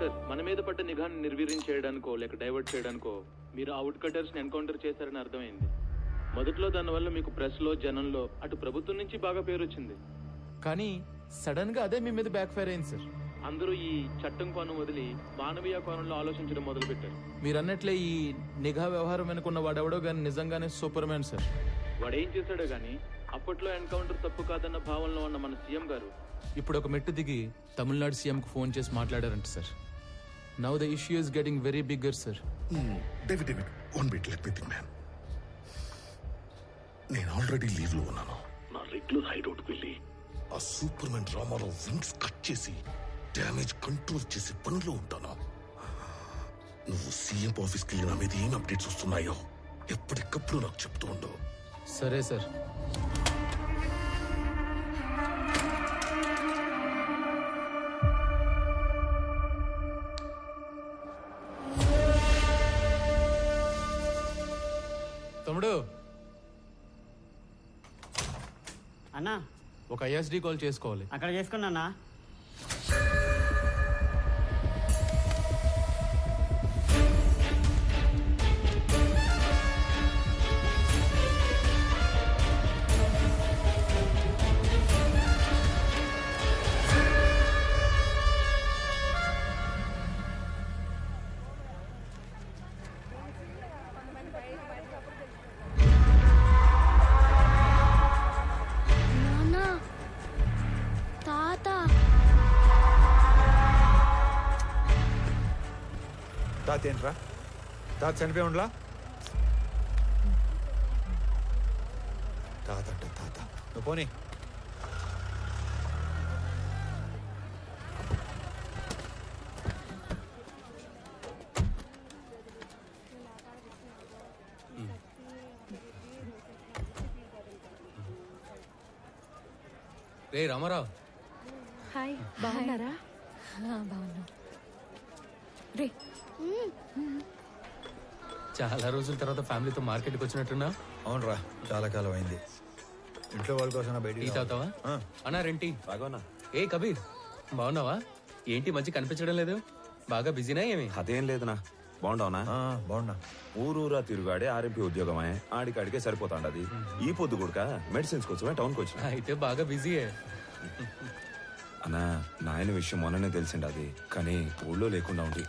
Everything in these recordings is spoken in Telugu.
సార్, మన మీద పడ్డ నిఘాను నిర్వీర్యం చేయడానికో లేక డైవర్ట్ చేయడానికో మీరు ఆ వుడ్ కటర్స్ ని ఎన్కౌంటర్ చేశారని అర్థమైంది. మొదట్లో దానివల్ల మీకు ప్రెస్ లో జనంలో అటు ప్రభుత్వం నుంచి బాగా పేరు వచ్చింది. కానీ సడన్ గా అదే మీ మీద బ్యాక్ ఫైర్ అయింది సార్. అందరూ ఈ చట్టం కోణం వదిలి మానవీయ కోణంలో ఆలోచించడం మొదలు పెట్టారు. మీరు అన్నట్లే ఈ నిఘా వ్యవహారం వెనుకున్న వాడెవడో కానీ నిజంగానే సూపర్ మ్యాన్ సార్. వాడేం చేశాడో గానీ అప్పట్లో ఎన్కౌంటర్ తప్పు కాదన్న భావనలో ఉన్న మన సీఎం గారు ఇప్పుడు ఒక మెట్టు దిగి తమిళనాడు సీఎం కు ఫోన్ చేసి మాట్లాడారంట sir. Now the issue is getting very bigger sir. David one bit let me think man. నేను ఆల్రెడీ లీవ్ లో ఉన్నాను. నా రెగ్యులర్ హైడౌట్ వెళ్ళి ఆ super man Ramarao wings cut చేసి డ్యామేజ్ కంట్రోల్ చేసి పనిలో ఉంటాను. నువ్వు సీఎం ఆఫీస్కి వెళ్ళి నా మీద ఏం అప్డేట్స్ వస్తున్నాయో ఎప్పటికప్పుడు నాకు చెప్తూ ఉండవు. సరే సార్. తమ్ముడు అన్నా ఒక ఐఎస్డి కాల్ చేసుకోవాలి. అక్కడ చేసుకున్నా. తాత ఏంట్రా? తాత చనిపోయి ఉండలా? తాత అంటే తాత. నువ్వు పోనీ. రే రామారావు. హాయ్, బాగున్నారా? బాగున్నా. రే చాలా రోజుల తర్వాత ఫ్యామిలీతో మార్కెట్కి వచ్చినట్టున్నా? అవునరా, చాలా కాలం అయింది. ఇంట్లో వాళ్ళ కోసం టీ బయట తాగుతావా? అన్నా రెంటి. ఏ కబీర్, బాగున్నావా? ఏంటి మంచి కనిపించడం లేదు? బాగా బిజీనా ఏమి? అదేం లేదునా. బాగుండవునా? బాగున్నా. ఊరూరా తిరుగాడే ఆర్ఎంపీ ఉద్యోగమే. ఆడికాడికే సరిపోతాండది. ఈ పొద్దు కూడా మెడిసిన్స్ కోసమే టౌన్కి వచ్చిన. అయితే బాగా బిజీయే. అన్నా, నాయన విషయం మొన్ననే తెలిసిండది, కానీ ఊళ్ళో లేకుండా ఉంది.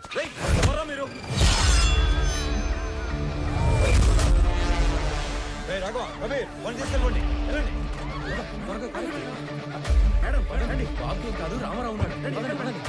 మీరు బాబు కాదు, రామారావు ఉన్నాడు. పదండి, పదండి.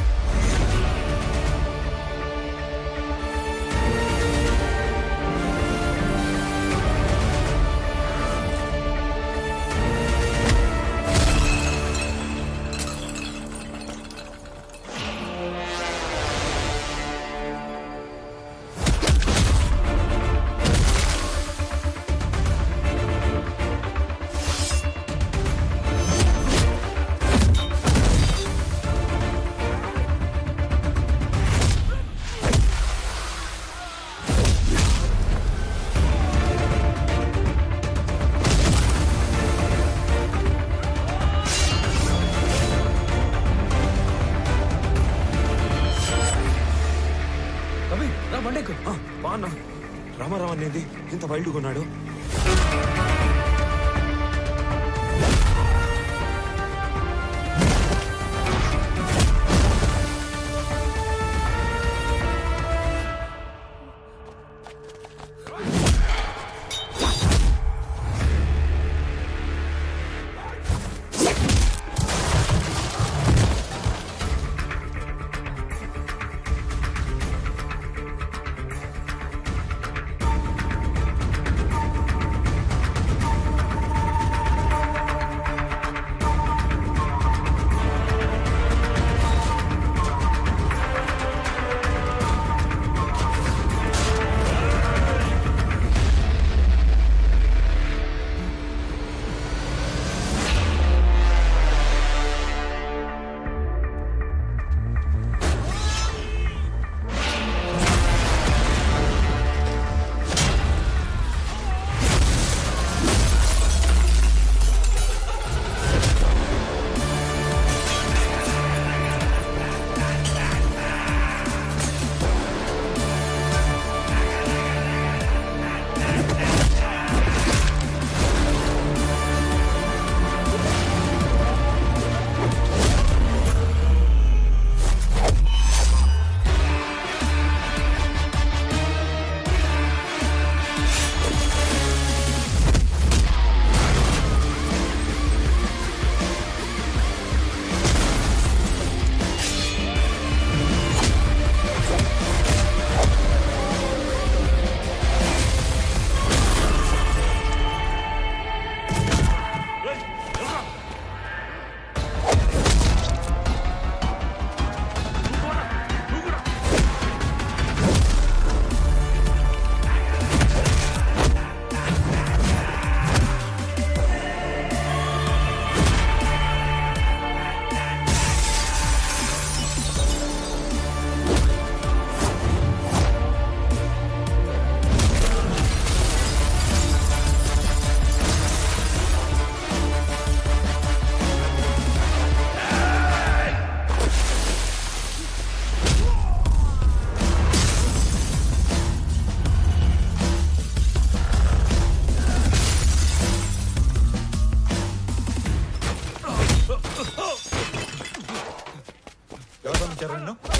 బాగున్నా. రామారావు అనేది ఇంత వైల్డ్ కొన్నాడు.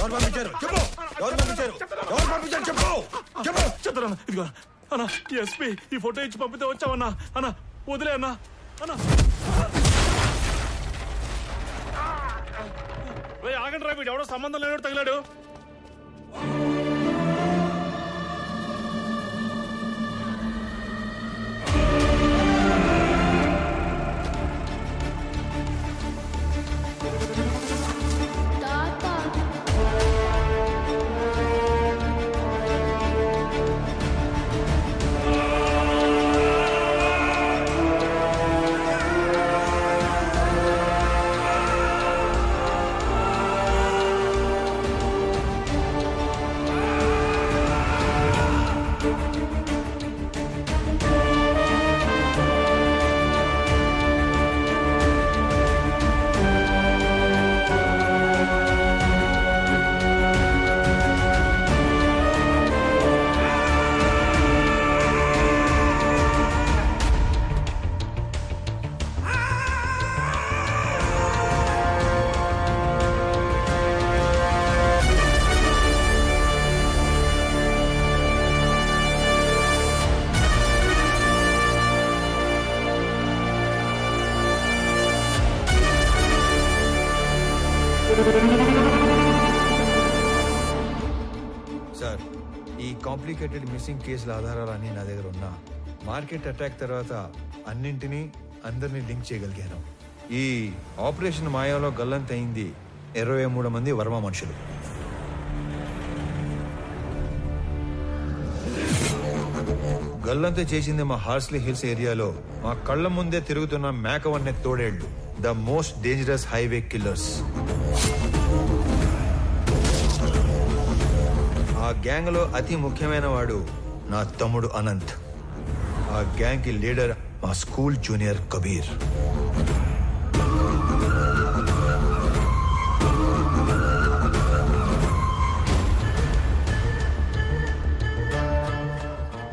ఎవరు పంపించారు చెప్పు. ఎవరు పంపించారు? ఎవరు పంపించారు చెప్పు. చెప్పు. చెప్తారన్నా ఇదిగో అన్నా ఎస్పీ ఈ ఫోటో ఇచ్చి పంపితే వచ్చావన్నా అన్నా వదిలే అన్నా అన్నా ఆగండి రా వీడు ఎవడో సంబంధం లేనోడు తగిలాడు. సార్, ఈ కాంప్లికేటెడ్ మిస్సింగ్ కేసుల ఆధారాలన్నీ నా దగ్గర ఉన్నా మార్కెట్ అటాక్ తర్వాత అన్నింటినీ అందరినీ లింక్ చేయగలిగాను. ఈ ఆపరేషన్ మాయాలో గల్లంతయింది 23 మంది వర్మ మనుషులు. గల్లంత చేసింది మా హార్స్లీ హిల్స్ ఏరియాలో మా కళ్ళ ముందే తిరుగుతున్న మేకవన్నె తోడేళ్లు, the most dangerous highway killers. ఆ గ్యాంగ్ లో అతి ముఖ్యమైన వాడు నా తమ్ముడు అనంత్. ఆ గ్యాంగ్ కి లీడర్ మా స్కూల్ జూనియర్ కబీర్.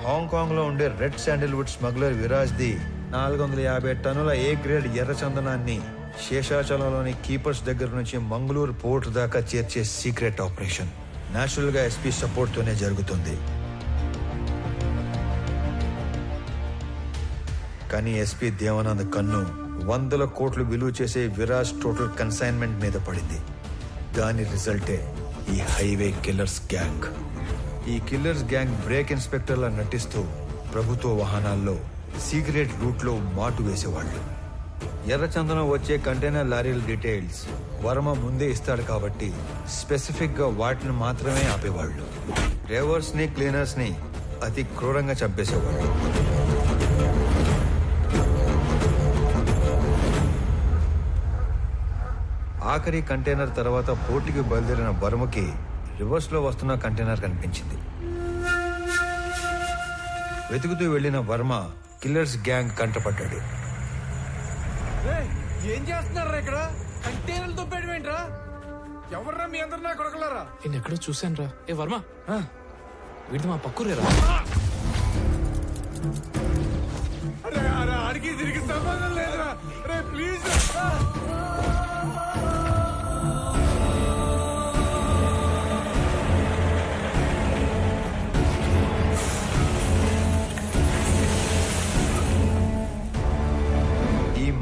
హాంకాంగ్ లో ఉండే red Sandalwood smuggler Viraj the 450 టన్నుల ఏ గ్రేడ్ ఎర్ర చందనాన్ని శేషాచలంలోని కీపర్స్ దగ్గర నుంచి మంగళూరు పోర్ట్ దాకా చేర్చే సీక్రెట్ ఆపరేషన్ నేచురల్ గా ఎస్పీ సపోర్ట్ తోనే జరుగుతుంది. కానీ ఎస్పీ దేవానంద్ కన్ను 100 కోట్లు విలువ చేసే విరాజ్ టోటల్ కన్సైన్మెంట్ మీద పడింది. దాని రిజల్టే ఈ హైవే కిల్లర్స్ గ్యాంగ్. ఈ కిల్లర్స్ గ్యాంగ్ బ్రేక్ ఇన్స్పెక్టర్లా నటిస్తూ ప్రభుత్వ వాహనాల్లో సీక్రెట్ రూట్ లో మాటు వేసేవాళ్ళు. ఎర్రచందనం వచ్చే కంటైనర్ లారీల డీటెయిల్స్ వర్మ ముందే ఇస్తాడు కాబట్టి స్పెసిఫిక్ గా వాటిని మాత్రమే ఆపేవాళ్ళు. డ్రైవర్స్ ని క్లీనర్స్ ని అతి క్రూరంగా చంపేసేవాళ్ళు. ఆఖరి కంటైనర్ తర్వాత పోర్టుకి బయలుదేరిన వర్మకి రివర్స్ లో వస్తున్న కంటైనర్ కనిపించింది. వెతుకుతూ వెళ్లిన వర్మ కిల్లర్స్ గ్యాంగ్ కంటపడ్డాడు. ఏం చేస్తున్నారా ఇక్కడ? కంటైనర్లతో పెట్టమేంట్రా? ఎవర్రా మీ అందరు నా కొడకలారా? నేను ఎక్కడో చూశాను రా. ఏ వర్మ, వీడి మా పక్కూరేరా. అరే అరే ఆడికి తిరిగి సంబంధం లేదురా. అరే ప్లీజ్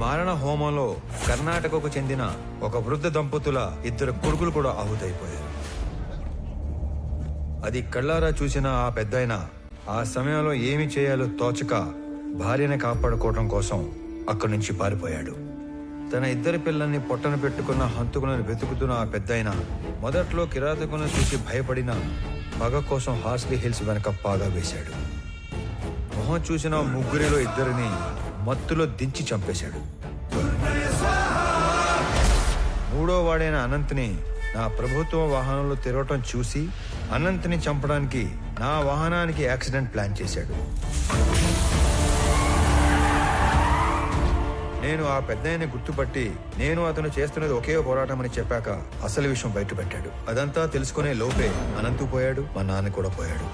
మారణ హోమంలో కర్ణాటకకు చెందిన ఒక వృద్ధ దంపతుల 2 కొడుకులు కూడా ఆహుతైపోయారు. అది కళ్ళారా చూసిన ఆ పెద్దాయన ఆ సమయంలో ఏమి చేయాలో తోచక భార్యని కాపాడుకోవడం కోసం అక్కడి నుంచి పారిపోయాడు. తన 2 పిల్లల్ని పొట్టన పెట్టుకున్న హంతకులను వెతుకుతున్న ఆ పెద్దాయన మొదట్లో కిరాతకులను చూసి భయపడిన పగ కోసం హార్స్లీ హిల్స్ వెనక పాగా వేశాడు. మొహం చూసిన 3 2 మత్తులో దించి చంపేశాడు. 3వ వాడైన అనంత్ని నా ప్రభుత్వ వాహనంలో తిరగటం చూసి అనంత్ని చంపడానికి నా వాహనానికి యాక్సిడెంట్ ప్లాన్ చేశాడు. నేను ఆ పెద్దాయన్ని గుర్తుపట్టి నేను అతను చేస్తున్నది ఒకే పోరాటం అని చెప్పాక అసలు విషయం బయట పెట్టాడు. అదంతా తెలుసుకునే లోపే అనంతు పోయాడు, మా నాన్న కూడా పోయాడు.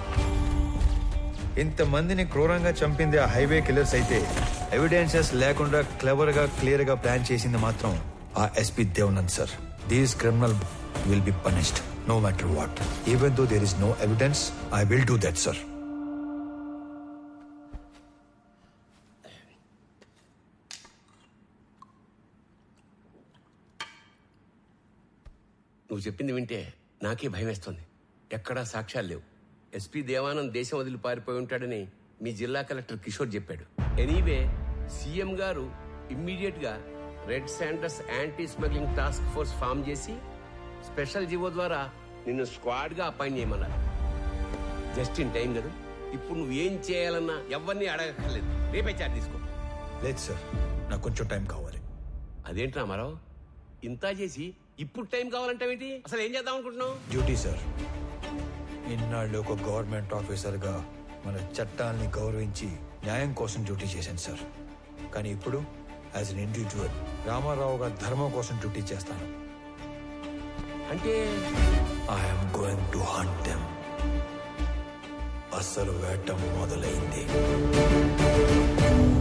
ఇంతమందిని క్రూరంగా చంపింది ఆ హైవే కిల్లర్స్ అయితే ఎవిడెన్సెస్ లేకుండా క్లెవర్ గా క్లియర్ గా ప్లాన్ చేసింది మాత్రం ఆ SP Devanand sir. These criminal will be punished. No matter what. Even though there is no evidence, I will do that, sir. నువ్వు చెప్పింది వింటే నాకే భయం వేస్తుంది. ఎక్కడా సాక్ష్యాలు లేవు. ఎస్పీ దేవానంద్ దేశం వదిలి పారిపోయి ఉంటాడని మీ జిల్లా కలెక్టర్ కిషోర్ చెప్పాడు. ఎనీవే సీఎం గారు ఇమ్మీడియట్ గా red sanders anti smuggling task force form చేసి స్పెషల్ జీవో ద్వారా నిన్ను స్క్వాడ్ గా అపాయింట్ చేయమన్నారు. జస్ట్ ఇన్ టైం కదా. ఇప్పుడు నువ్వు ఏం చేయాలన్నా ఎవరిని అడగక్కర్లేదు. రేపే చార్జ్ తీసుకో. లేదు సార్, నాకు కొంచెం టైం కావాలి. అదేంటి రామారావు, ఇంత చేసి ఇప్పుడు టైం కావాలంటావేంటి? అసలు ఏం చేద్దాం అనుకుంటున్నావు? Duty sir. ఇన్నాళ్ళు ఒక గవర్నమెంట్ ఆఫీసర్గా మన చట్టాల్ని గౌరవించి న్యాయం కోసం డ్యూటీ చేశాను సార్. కానీ ఇప్పుడు యాజ్ అన్ ఇండివిజువల్ రామారావు గారి ధర్మం కోసం డ్యూటీ చేస్తాను. అంటే I'm going to hunt them. అసలు వేట మొదలైంది.